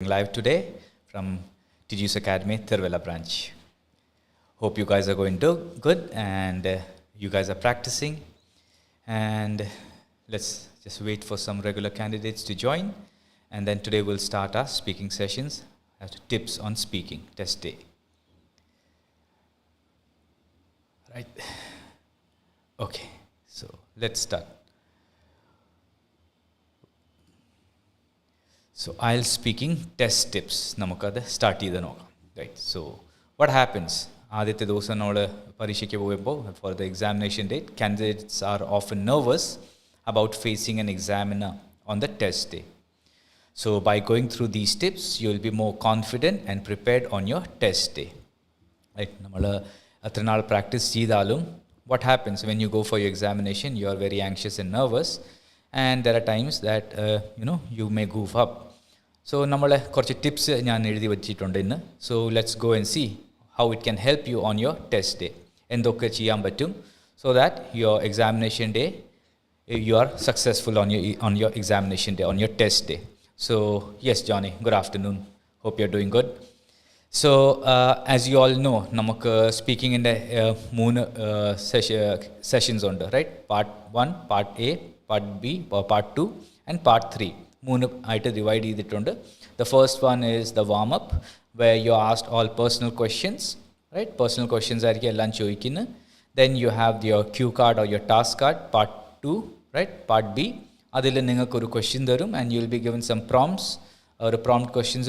Live today from Tiju's Academy, Tiruvalla branch. Hope you guys are going to good and you guys are practicing. And let's just wait for some regular candidates to join. And then today we'll start our speaking sessions as tips on speaking test day. Right. Okay, so let's start. So IELTS speaking test tips നമുക്കത് start ചെയ്ത് നോക്കാം right so what happens ആദ്യത്തെ ദിവസം നമ്മൾ പരീക്ഷയ്ക്ക് പോകുമ്പോൾ for the examination date candidates are often nervous about facing an examiner on the test day so by going through these tips you will be more confident and prepared on your test day right നമ്മൾ അത്ര നാൾ practice ചെയ്താലും what happens when you go for your examination, you are very anxious and nervous, and there are times that you may goof up. So nammale korchu tips njan ezhuthi vechittunde innu. So let's go and see how it can help you on your test day. Endokke cheyan pattum so that your examination day you are successful on your examination day, on your test day. So yes Johnny, good afternoon, hope you're doing good. So as you all know, namak speaking in the moon sessions on right, part 1, part A, part B, part 2 and part 3 moon item divide either. The first one is the warm up where you are asked all personal questions, right? Personal questions are lunch choikina. Then you have your cue card or your task card, part 2, right? Part B adile ningalku oru question tharum and you will be given some prompts or prompt questions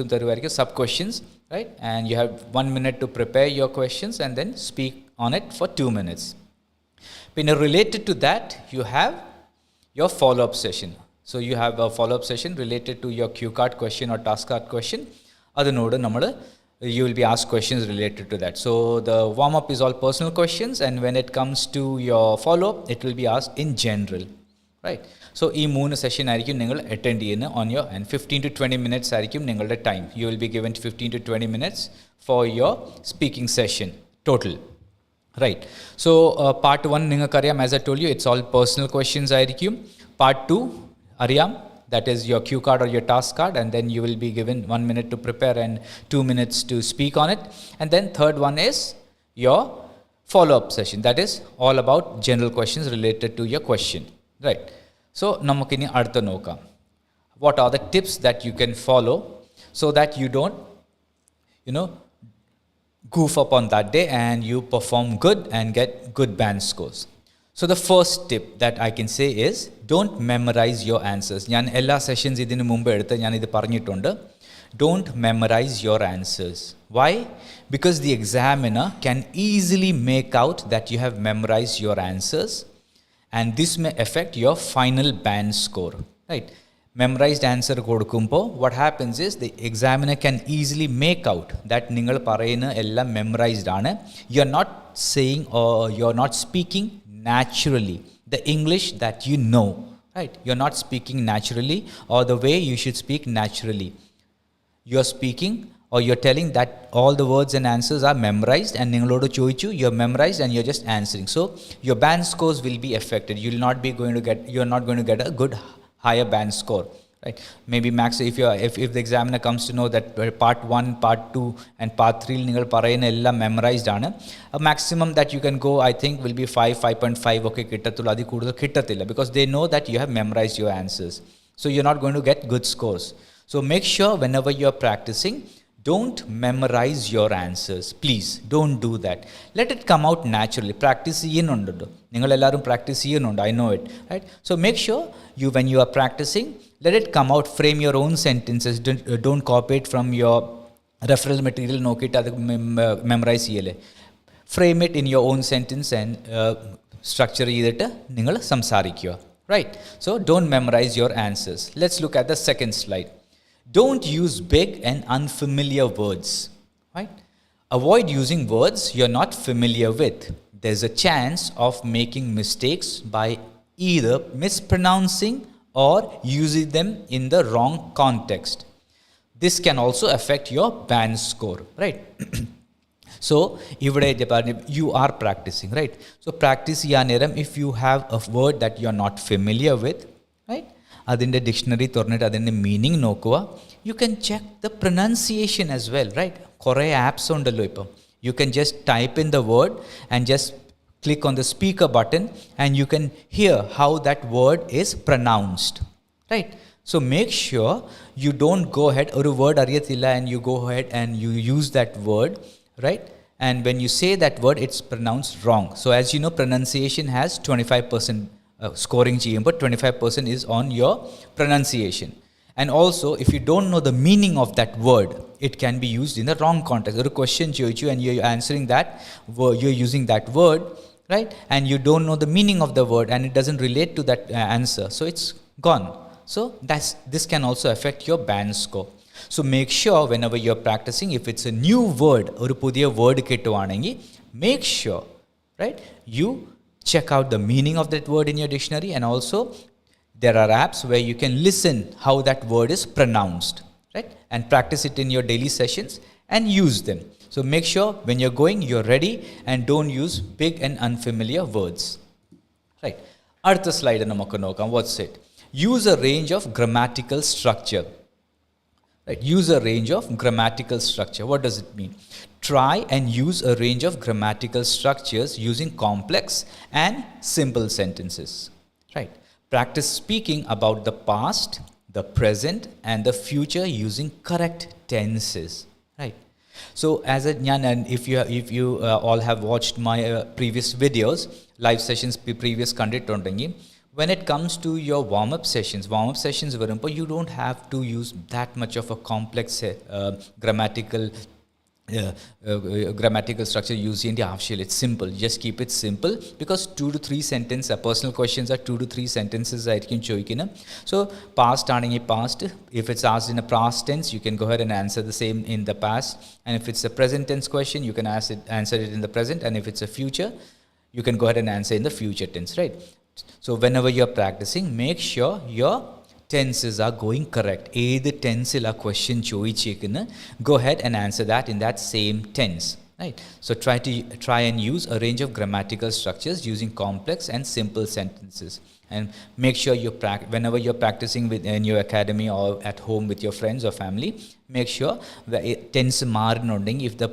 sub questions, right? And you have 1 minute to prepare your questions and then speak on it for 2 minutes. When related to that, you have your follow-up session. So you have a follow-up session related to your cue card question or task card question. You will be asked questions related to that. So the warm-up is all personal questions, and when it comes to your follow-up, it will be asked in general, right? So ee moon session ആയിരിക്കും നിങ്ങൾ attend ചെയ്യുന്ന on your and 15 to 20 minutes ആയിരിക്കും നിങ്ങളുടെ time. You will be given 15 to 20 minutes for your speaking session total, right? So part 1 നിങ്ങൾക്കറിയാം, as I told you, it's all personal questions ആയിരിക്കും. Part 2 അറിയാം, that is your cue card or your task card, and then you will be given 1 minute to prepare and 2 minutes to speak on it. And then third one is your follow-up session, that is all about general questions related to your question, right? So namakini adutha nokam, what are the tips that you can follow so that you don't goof up on that day and you perform good and get good band scores. So the first tip that I can say is don't memorize your answers. Njan ella sessions idinu mumbe edutha njan idu paranjittunde, don't memorize your answers. Why? Because the examiner can easily make out that you have memorized your answers, and this may affect your final band score, right? Memorized answer kodukumpo what happens is the examiner can easily make out that ningal parayuna ella memorized aanu, you are not saying or you are not speaking naturally the English that you know, right? You are not speaking naturally or the way you should speak naturally. You are speaking or you're telling that all the words and answers are memorized and ningalodu choichu you're memorized and you're just answering, so your band scores will be affected. You're not going to get a good higher band score, right? Maybe max if the examiner comes to know that part 1, part 2 and part 3 ningal parayna ella memorized aanu, a maximum that you can go I think will be 5.5 okay kittathullu, adi koodu kittathilla, because they know that you have memorized your answers, so you're not going to get good scores. So make sure whenever you're practicing, don't memorize your answers. Please don't do that. Let it come out naturally. Practice cheyyunnundu, ningal ellarum practice cheyyunnundu, I know it, right? So make sure when you are practicing, let it come out. Frame your own sentences. Don't copy it from your referral material nokkittu adu memorize cheyyale. Frame it in your own sentence and structure ചെയ്തിട്ട് നിങ്ങൾ സംസാരിക്കുക, right? So don't memorize your answers. Let's look at the second slide. Don't use big and unfamiliar words, right? Avoid using words you're not familiar with. There's a chance of making mistakes by either mispronouncing or using them in the wrong context. This can also affect your band score, right? So you are practicing, right? So practice if you have a word that you're not familiar with, right? അതിൻ്റെ dictionary തുറന്നിട്ട് അതിൻ്റെ meaning നോക്കുക. You can check the pronunciation as well, right? കുറേ apps ഉണ്ടല്ലോ ഇപ്പം. You can just type in the word and just click on the speaker button and you can hear how that word is pronounced, right? So make sure you don't go ahead or a word ariyathilla and you go ahead and you use that word, right? And when you say that word, it's pronounced wrong. So as you know, pronunciation has 25% scoring cheyum, but 25% is on your pronunciation. And also, if you don't know the meaning of that word, it can be used in the wrong context. Or a question choichu and you're answering that, you're using that word, right? And you don't know the meaning of the word and it doesn't relate to that answer. So it's gone. So this can also affect your band score. So make sure whenever you're practicing, if it's a new word, or pudiya word kettuvaanengi, make sure, right, you check out the meaning of that word in your dictionary, and also there are apps where you can listen how that word is pronounced, right? And practice it in your daily sessions and use them. So make sure when you're going, you're ready and don't use big and unfamiliar words, right? Artha slide namakku nokam. What's it? Use a range of grammatical structure, right? Use a range of grammatical structure. What does it mean? Try and use a range of grammatical structures using complex and simple sentences, right? Practice speaking about the past, the present and the future using correct tenses, right? So as a and if you all have watched my previous videos, live sessions previous conduct undengi, when it comes to your warm up sessions varumpo, you don't have to use that much of a complex grammatical structure using the avashil. It's simple. Just keep it simple, because 2 to 3 sentences, personal questions are 2 to 3 sentences aayirikkum choikkina. So past aanengi past, if it's asked in a past tense, you can go ahead and answer the same in the past, and if it's a present tense question, you can answer it in the present, and if it's a future, you can go ahead and answer in the future tense, right? So whenever you're practicing, make sure your tenses are going correct. Either tense ila question choichekuna, go ahead and answer that in that same tense, right? So try and use a range of grammatical structures using complex and simple sentences, and make sure whenever you're practicing in your academy or at home with your friends or family, make sure that tense maarinundeng, if the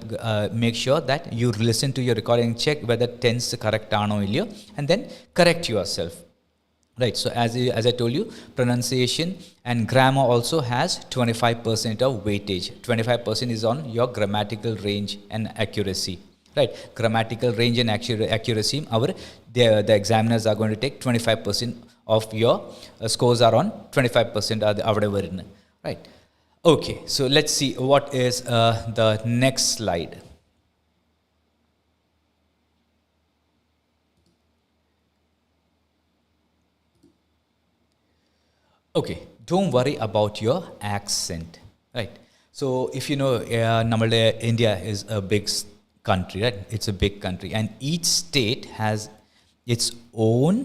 make sure that you listen to your recording, check whether tense correct aano illiyo, and then correct yourself, right? So as I told you, pronunciation and grammar also has 25% of weightage. 25% is on your grammatical range and accuracy, right? Grammatical range and accuracy, the examiners are going to take 25% of your scores are on 25% avade varunnu, right? Okay, so let's see what is the next slide. Okay, don't worry about your accent, right? So if you know, India is a big country, right? It's a big country, and each state has its own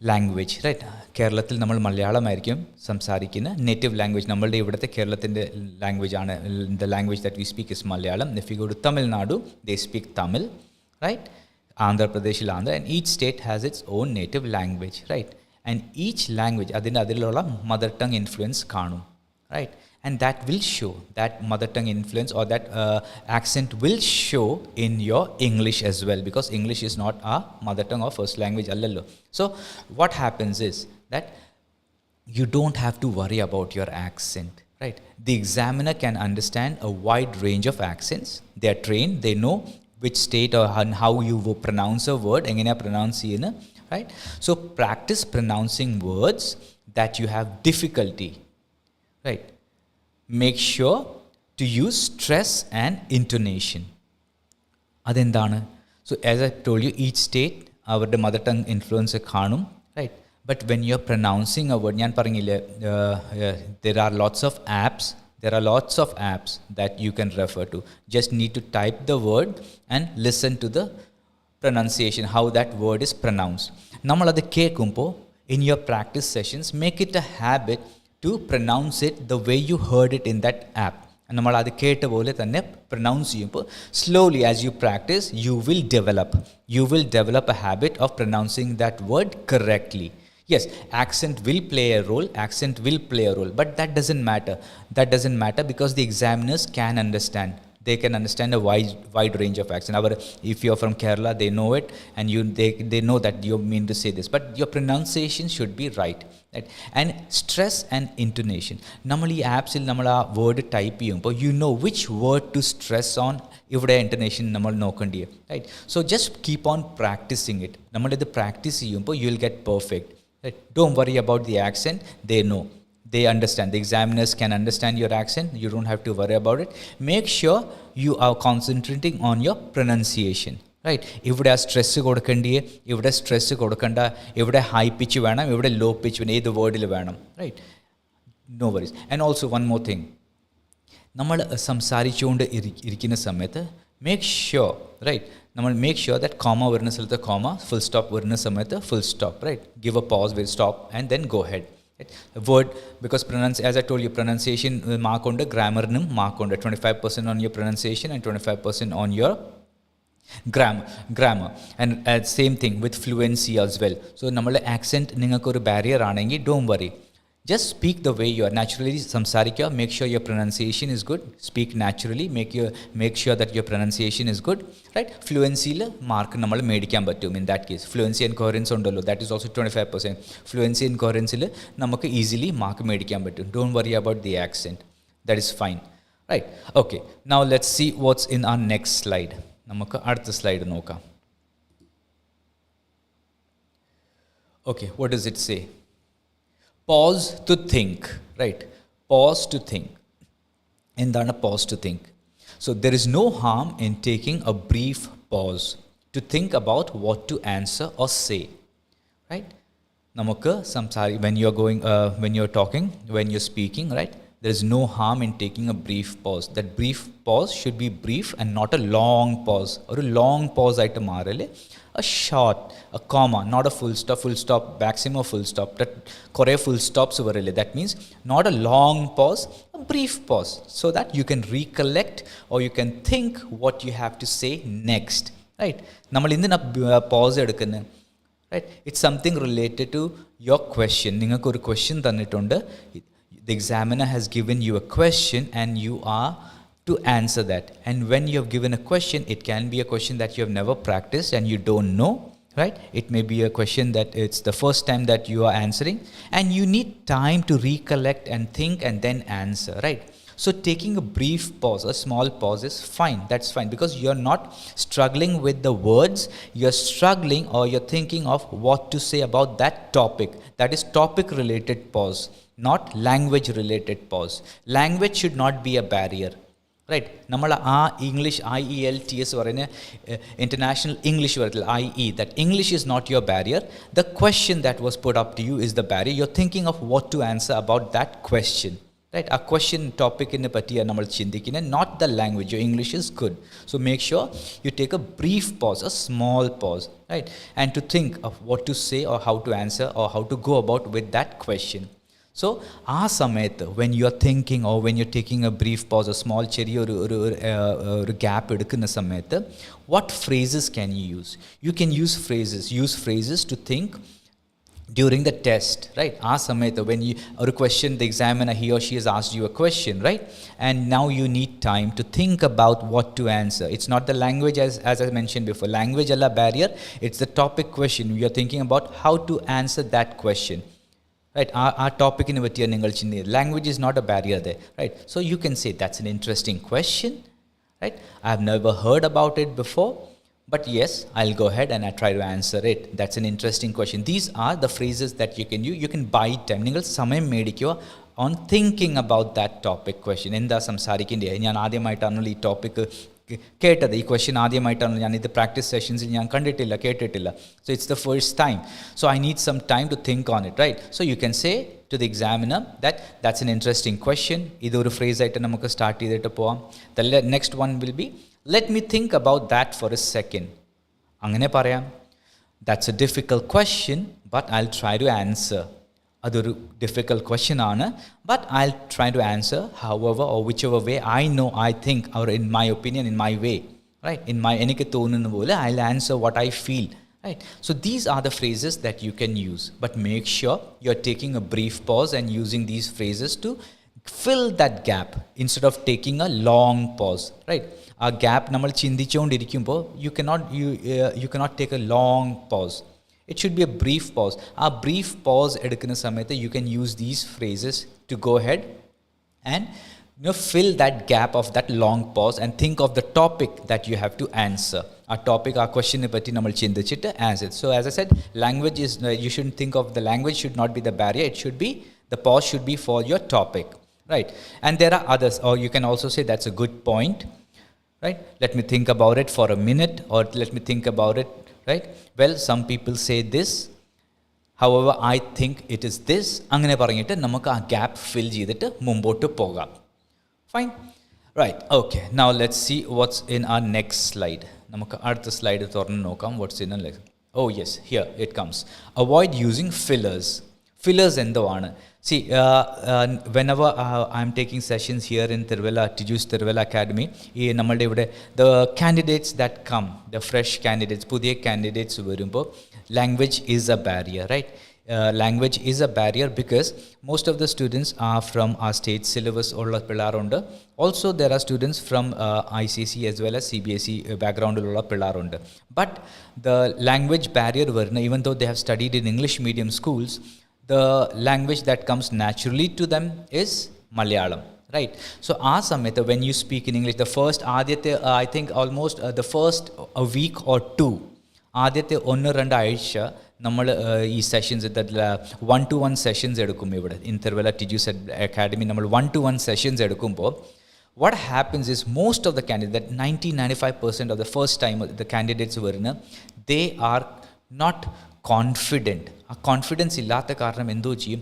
language, right? കേരളത്തിൽ നമ്മൾ മലയാളമായിരിക്കും സംസാരിക്കുന്ന native language. നമ്മളുടെ ഇവിടുത്തെ കേരളത്തിൻ്റെ language ആണ്, the language that we speak is Malayalam. If you go to Tamil Nadu, they speak Tamil, right? Andhra Pradesh, and each state has its own native language, right? And each language അതിലുള്ള mother tongue influence കാണും, right? And that will show, that mother tongue influence or that accent will show in your English as well, because English is not our mother tongue or first language allallo. So what happens is that you don't have to worry about your accent, right? The examiner can understand a wide range of accents. They are trained, they know which state or how you pronounce a word, engana pronounce cheyunu, right? So practice pronouncing words that you have difficulty, right? Make sure to use stress and intonation. Adendana? So as I told you, each state avരുടെ mother tongue influence കാണും, right? But when you're pronouncing a word, ഞാൻ പറഞ്ഞില്ലേ, there are lots of apps that you can refer to. Just need to type the word and listen to the pronunciation, how that word is pronounced. നമ്മളത് കേൾക്കുമ്പോൾ in your practice sessions, make it a habit to pronounce it the way you heard it in that app. നമ്മൾ അത് കേട്ട പോലെ തന്നെ pronounce ചെയ്യുമ്പോൾ slowly as you practice, you will develop a habit of pronouncing that word correctly. Yes, accent will play a role, but that doesn't matter. Because the examiners can understand. They can understand a wide range of accent. If you're from Kerala, they know it, and they know that you mean to say this. But your pronunciation should be right. Right? And stress and intonation. Normally, apps will word type you know which word to stress on. Ivide intonation nammal nokkandiye, right? So just keep on practicing it. Nammal idu practice cheyumbo you will get perfect. Right? Don't worry about the accent. They know. They understand. The examiners can understand your accent. You don't have to worry about it. Make sure you are concentrating on your pronunciation. Right? Ivide stress kodukandiye, ivide stress kodukanda, ivide high pitch venam, ivide low pitch venam, edu word il venam. Right? No worries. And also one more thing. നമ്മൾ സംസാരിച്ചുകൊണ്ട് ഇരിക്കുന്ന സമയത്ത് make sure right നമ്മൾ make sure that comma വരുന്ന സ്ഥലത്ത് comma full stop വരുന്ന സമയത്ത് full stop right give a pause will stop and then go ahead word because as I told you pronunciation മാർക്കുണ്ട് ഗ്രാമറിനും മാർക്കുണ്ട് 25% on your pronunciation and 25% on your grammar and same thing with fluency as well. So നമ്മളുടെ accent നിങ്ങൾക്കൊരു barrier ആണെങ്കിൽ don't worry. Just speak the way you are. Naturally, samsarika, make sure your pronunciation is good. Speak naturally, make sure that your pronunciation is good. Right? Fluency le mark nammal medikkan pattum in that case. Fluency and coherence undallo. That is also 25%. Fluency and coherence le namakku easily mark medikkan pattum. Don't worry about the accent. That is fine. Right? Okay. Now let's see what's in our next slide. Namakku adutha slide nokam. Okay, what does it say? Pause to think, right? Pause to think. Endana pause to think. So there is no harm in taking a brief pause to think about what to answer or say, right? Namakku samsari when you're talking, when you're speaking, right? There is no harm in taking a brief pause. That brief pause should be brief and not a long pause. Or a long pause aayittu maarale. A short, a comma, not a full stop, maximum full stop. That kore full stops varale. That means not a long pause, a brief pause, so that you can recollect or you can think what you have to say next. Right? Nammal indina pause edukkunnu. Right? It's something related to your question. Ningalku oru question thannittunde. The examiner has given you a question and you are to answer that. And when you have given a question, it can be a question that you have never practiced and you don't know, right? It may be a question that it's the first time that you are answering and you need time to recollect and think and then answer, right? So taking a brief pause, a small pause is fine. That's fine because you're not struggling with the words. You're struggling or you're thinking of what to say about that topic. That is topic related pause, not language related pause. Language should not be a barrier. Right? Namala English IELTS or international English IE, that English is not your barrier. The question that was put up to you is the barrier. You're thinking of what to answer about that question. Right? A question topic in the patiya namal chindikine, not the language. Your English is good. So make sure you take a brief pause, a small pause, right? And to think of what to say or how to answer or how to go about with that question. So, when you are thinking or when you're taking a brief pause, a small cherry or gap, what phrases can you use? You can use phrases to think during the test, right? When you or a question, the examiner, he or she has asked you a question, right? And now you need time to think about what to answer. It's not the language as I mentioned before. Language alla barrier. It's the topic question. You're thinking about how to answer that question. Right, our topic in language is not a barrier there, right? So you can say that's an interesting question, right? I've never heard about it before, but yes, I'll go ahead and I try to answer it. That's an interesting question. These are the phrases that you can use. You can buy time. Ningal samayam medikkuva on thinking about that topic question. Endha samsarikinde. Njan ആദ്യമായിട്ടാണല്ലോ ഈ topic കേട്ടത്. ഈ question ആദ്യമായിട്ടാണ് ഞാൻ ഇത് practice സെഷൻസിൽ ഞാൻ കേട്ടിട്ടില്ല. So it's the first time. So I need some time to think on it, right? So you can say to the examiner that's an interesting question. ഇതൊരു phrase ആയിട്ട് നമുക്ക് സ്റ്റാർട്ട് ചെയ്തിട്ട് പോവാം. The next one will be, let me think about that for a second. അങ്ങനെ പറയാം. That's a difficult question, but I'll try to answer. അതൊരു difficult question ആണ്, but I'll try to answer however or whichever way I know, I think, or in my opinion, in my way, right? In my എനിക്ക് തോന്നുന്ന പോലെ I'll answer what I feel, Right? So these are the phrases that you can use, but make sure you're taking a brief pause and using these phrases to fill that gap instead of taking a long pause. Right? A gap namal chindichondirikkumbo you cannot take a long pause. It should be a brief pause. A brief pause edukkunna samayathe you can use these phrases to go ahead and fill that gap of that long pause and think of the topic that you have to answer. A topic, a question ne patti nammal chindichittu answer. So as I said, language is you shouldn't think of the language should not be the barrier. It should be the pause should be for your topic, right? And there are others, or you can also say that's a good point, right? Let me think about it for a minute, or let me think about it, right? Well, some people say this. However, I think it is this. Angane parangitte namakku aa gap fill cheyidittu mumbottu pogam. Fine. Right. Okay. Now let's see what's in our next slide. നമുക്ക് അടുത്ത slide തുറന്ന് നോക്കാം. What's in a oh yes, here it comes. Avoid using fillers. Fillers എന്താണ്? See, whenever I'm taking sessions here in Tiju's Tiruvalla Academy, നമ്മളുടെ ഇവിടെ the candidates that come, the fresh candidates, പുതിയ candidates വരുമ്പോൾ language is a barrier, right? Language is a barrier because most of the students are from our state syllabus ulla pillarundu. Also there are students from ICC as well as CBSE background ulla pillarundu. But the language barrier varna, even though they have studied in English medium schools, the language that comes naturally to them is Malayalam, right? So when you speak in English, the first I think almost the first a week or two, ആദ്യത്തെ 1-2 ആഴ്ച നമ്മൾ ഈ sessions one two one sessions എടുക്കും. ഇവിടെ in Thiruvalla Tiju's academy നമ്മൾ 1-to-1 sessions എടുക്കുമ്പോൾ what happens is most of the candidates, 90-95% of the first time the candidates വരുന്ന they are not confident. ആ കോൺഫിഡൻസ് ഇല്ലാത്ത കാരണം എന്തോ ചെയ്യും,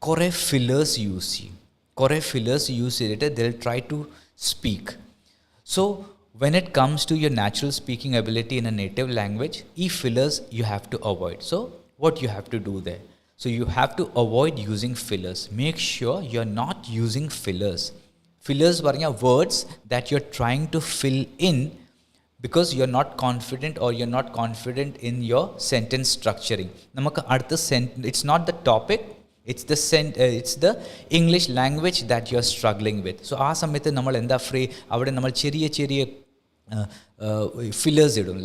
കുറേ ഫില്ലേഴ്സ് യൂസ് ചെയ്യും. കുറേ ഫില്ലേഴ്സ് യൂസ് ചെയ്തിട്ട് they will try to speak. So when it comes to your natural speaking ability in a native language, fillers you have to avoid. So what you have to do there? So you have to avoid using fillers. Make sure you're not using fillers. Fillers are words that you're trying to fill in because you're not confident or you're not confident in your sentence structuring. It's not the topic, it's the English language that you're struggling with. So ആ സമയത്ത് നമ്മൾ എന്താ അവിടെ നമ്മൾ ചെറിയ fillers idum,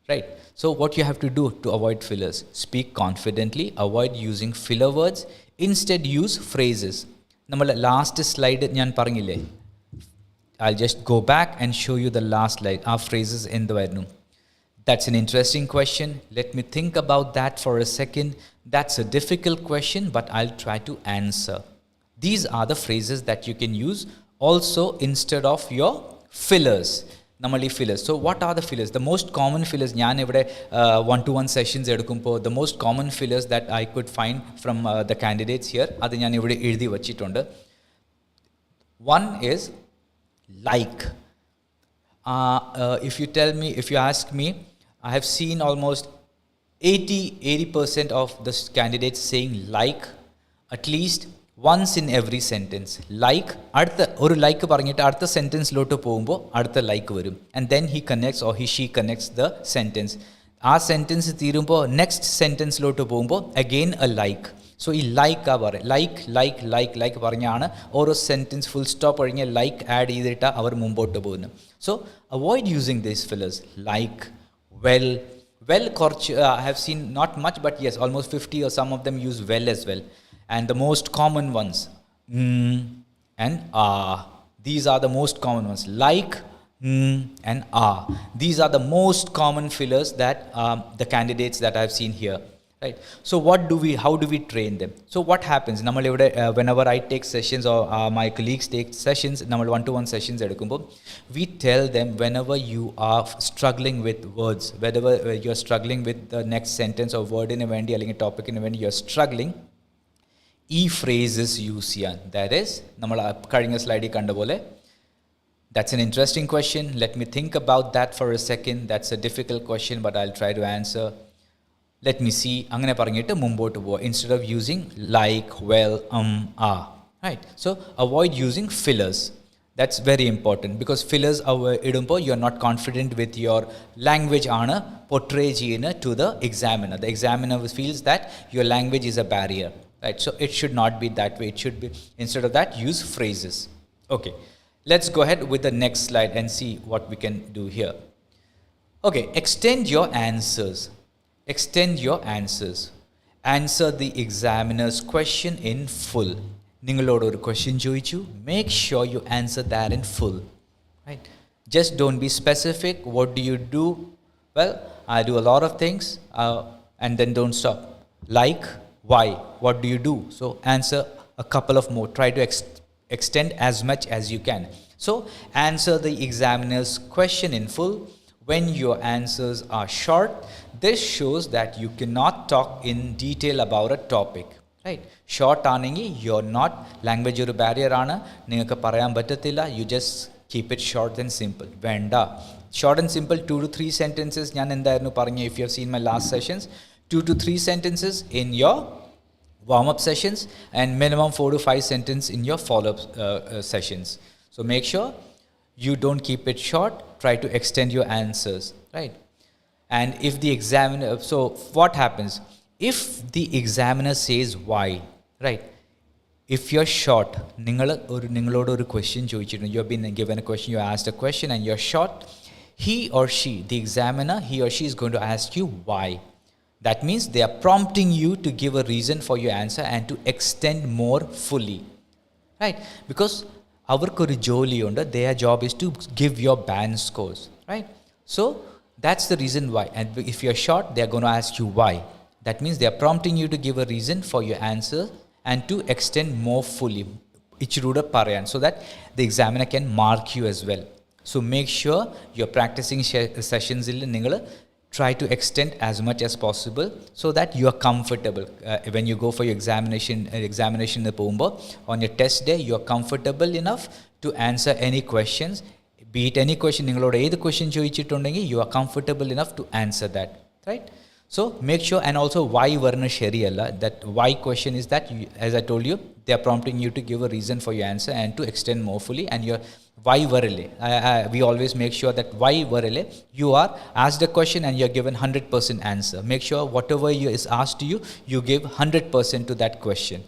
right? So what you have to do to avoid fillers? Speak confidently, avoid using filler words, instead use phrases. നമ്മൾ last slide ഞാൻ പറഞ്ഞില്ലേ, I'll just go back and show you the last slide. Our phrases എന്തുവായിരുന്നു? That's an interesting question. Let me think about that for a second. That's a difficult question, but I'll try to answer. These are the phrases that you can use also instead of your fillers. Namali fillers. So what are the fillers? The most common fillers, njan evide 1-to-1 sessions edukkumpo the most common fillers that I could find from the candidates here, adu njan evide ezhuthi vachittundu. One is like. If you ask me, I have seen almost 80% of the candidates saying like at least once in every sentence. Like അടുത്ത ഒരു like പറഞ്ഞിട്ട് അടുത്ത സെൻറ്റൻസിലോട്ട് പോകുമ്പോൾ അടുത്ത like വരും, and then he connects or she connects the sentence. ആ sentence തീരുമ്പോൾ next സെൻറ്റൻസിലോട്ട് പോകുമ്പോൾ again a like. സോ ഈ ലൈക്ക് പറയും, ലൈക്ക് പറഞ്ഞാണ് ഓരോ സെൻറ്റൻസ് ഫുൾ സ്റ്റോപ്പ് കഴിഞ്ഞ് ലൈക്ക് ആഡ് ചെയ്തിട്ട് അവർ മുമ്പോട്ട് പോകുന്നു. So avoid using these fillers. Like, well കുറച്ച് I have seen not much, but yes, almost 50 or some of them use well as well. And the most common ones, and these are the most common ones. Like, and these are the most common fillers that the candidates that I have seen here. Right. So how do we train them? So what happens? Whenever I take sessions or my colleagues take sessions, 1-to-1 sessions edukumbo, we tell them whenever you are struggling with words, whenever you're struggling with the next sentence or word in a vendi allengi topic in a vendi you're struggling, phrases use cheyan. That is nammal kazhinja slide kanda pole. That's an interesting question. Let me think about that for a second. That's a difficult question, but I'll try to answer. Let me see. അങ്ങനെ പറഞ്ഞിട്ട് മുമ്പോട്ട് പോവുക instead of using like, well, right? So avoid using fillers. That's very important because fillers idumpo you're not confident with your language aanu portray cheyina to the examiner. The examiner feels that your language is a barrier, right? So it should not be that way. It should be, instead of that, use phrases. Okay, let's go ahead with the next slide and see what we can do here. Okay, extend your answers. Extend your answers. Answer the examiner's question in full. നിങ്ങളോട് ഒരു question ചോദിച്ചു, make sure you answer that in full, right? Just don't be specific. What do you do? Well, I do a lot of things, and then don't stop. Like, why? What do you do? So answer a couple of more. Try to extend as much as you can. So answer the examiner's question in full. When your answers are short, this shows that you cannot talk in detail about a topic. Right? Short ആണെങ്കിൽ you're not, language ഒരു barrier ആണ്, നിങ്ങൾക്ക് പറയാൻ പറ്റത്തില്ല, you just keep it short and simple. വേണ്ട, short and simple 2 to 3 sentences. ഞാൻ എന്തായിരുന്നു പറഞ്ഞു, if you have seen my last sessions, 2 to 3 sentences in your warm-up sessions and minimum 4 to 5 sentences in your follow-up sessions. So make sure you don't keep it short, try to extend your answers, right? And if the examiner, so what happens? If the examiner says why, right? If you're short, ningalod oru question choichittu, you have been given a question, you asked a question and you're short, he or she, the examiner, he or she is going to ask you why. That means they are prompting you to give a reason for your answer and to extend more fully, right? Because avarkoru joli undu, their job is to give your band scores, right? So that's the reason why. And if you're short, they are going to ask you why. That means they are prompting you to give a reason for your answer and to extend more fully. Ichiruda parayan, so that the examiner can mark you as well. So make sure you're practicing sessions il ningal try to extend as much as possible so that you are comfortable. When you go for your examination on your test day, you are comfortable enough to answer any questions. Be it any question, ningaloda edu question choichittundengi, you are comfortable enough to answer that, right? So make sure, and also why varna shariyalla, that why question is that, as I told you, they are prompting you to give a reason for your answer and to extend more fully. And your why varale, we always make sure that why varale, you are asked a question and you are given 100% answer. Make sure whatever is asked to you, you give 100% to that question.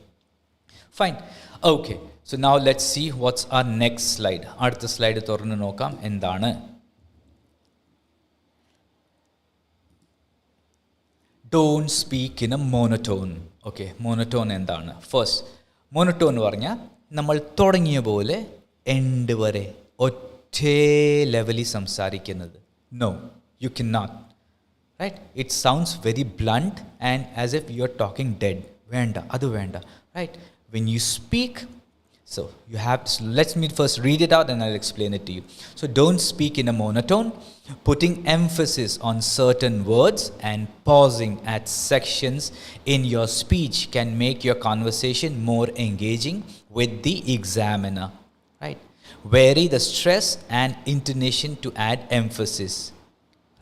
Fine. Okay, so now let's see what's our next slide. Adutha slide thornu nokam endana. Don't speak in a monotone. Okay, monotone എന്താണ്? First, monotone പറഞ്ഞാൽ നമ്മൾ തുടങ്ങിയ പോലെ end വരെ ഒറ്റേ ലെവലിൽ സംസാരിക്കുന്നത്. No, you cannot. Right? It sounds very blunt and as if you're talking dead. വേണ്ട, അത് വേണ്ട. Right? When you speak, so you have to, let me first read it out and I'll explain it to you. So don't speak in a monotone. Putting emphasis on certain words and pausing at sections in your speech can make your conversation more engaging with the examiner, right? Vary the stress and intonation to add emphasis,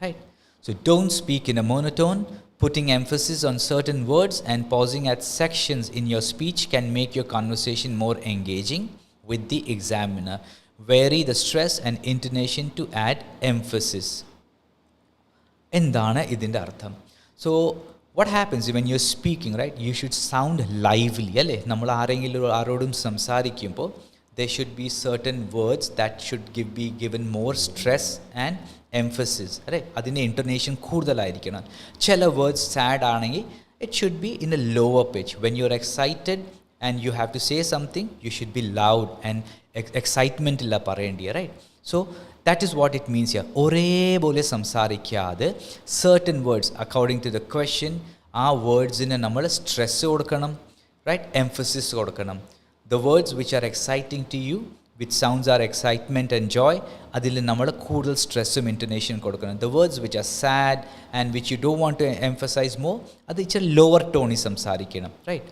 right? So don't speak in a monotone. Putting emphasis on certain words and pausing at sections in your speech can make your conversation more engaging with the examiner. Vary the stress and intonation to add emphasis. എന്താണ് ഇതിൻ്റെ അർത്ഥം? So what happens when you're speaking, right? You should sound lively, അല്ലേ? നമ്മൾ ആരോടും സംസാരിക്കുമ്പോൾ there should be certain words that should be given more stress and emphasis, right? അതിൻ്റെ intonation കൂടുതലായിരിക്കണം. ചില വേർഡ്സ് സാഡ് ആണെങ്കിൽ it should be in a lower pitch. When you're excited and you have to say something, you should be loud and excitement illa parayandi, right? So that is what it means here. ഒരേ പോലെ സംസാരിക്കാതെ certain words according to the question, ആ വേർഡ്സിന് നമ്മൾ stress കൊടുക്കണം, right? Emphasis കൊടുക്കണം. The words which are exciting to you, which sounds are excitement and joy, അതിൽ നമ്മൾ കൂടുതൽ സ്ട്രെസ്സും ഇൻറ്റോനേഷൻ കൊടുക്കണം. The words which are sad and which you don't want to emphasize more, അത് ഇച്ചിരി ലോവർ ടോണിൽ സംസാരിക്കണം, right?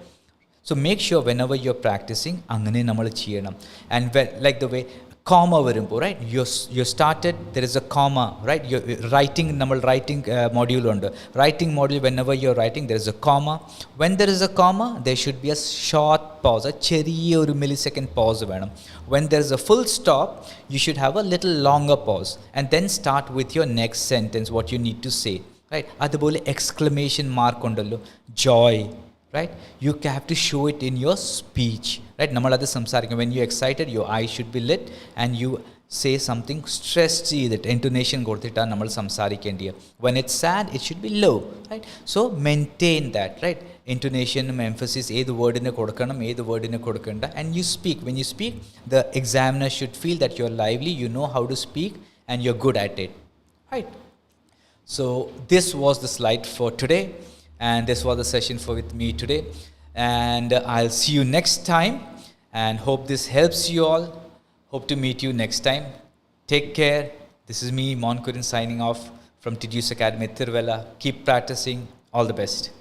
So make sure whenever you're practicing, അങ്ങനെ നമ്മൾ ചെയ്യണം. And like the way comma varumbo, right? You started, there is a comma, right? You're writing, normal writing module under writing module, whenever you're writing there is a comma. When there is a comma, there should be a short pause, a cheriya or millisecond pause venam. When there is a full stop, you should have a little longer pause and then start with your next sentence, what you need to say, right? Adupole exclamation mark undallo, joy, right? You have to show it in your speech, right? Namaladu samsarikkum, when you're excited, your eyes should be lit and you say something stressed, that intonation koduthitta namal samsarikkendiya. When it's sad, it should be low, right? So maintain that, right? Intonation, emphasis, edu word ine kodukanam, edu word ine kodukanda, and you speak. When you speak, the examiner should feel that you're lively, you know how to speak and you're good at it, right? So this was the slide for today, and this was the session for with me today, and I'll see you next time, and hope this helps you all. Hope to meet you next time. Take care. This is me, Monkurin, signing off from Tiju's Academy, Tiruvalla. Keep practicing. All the best.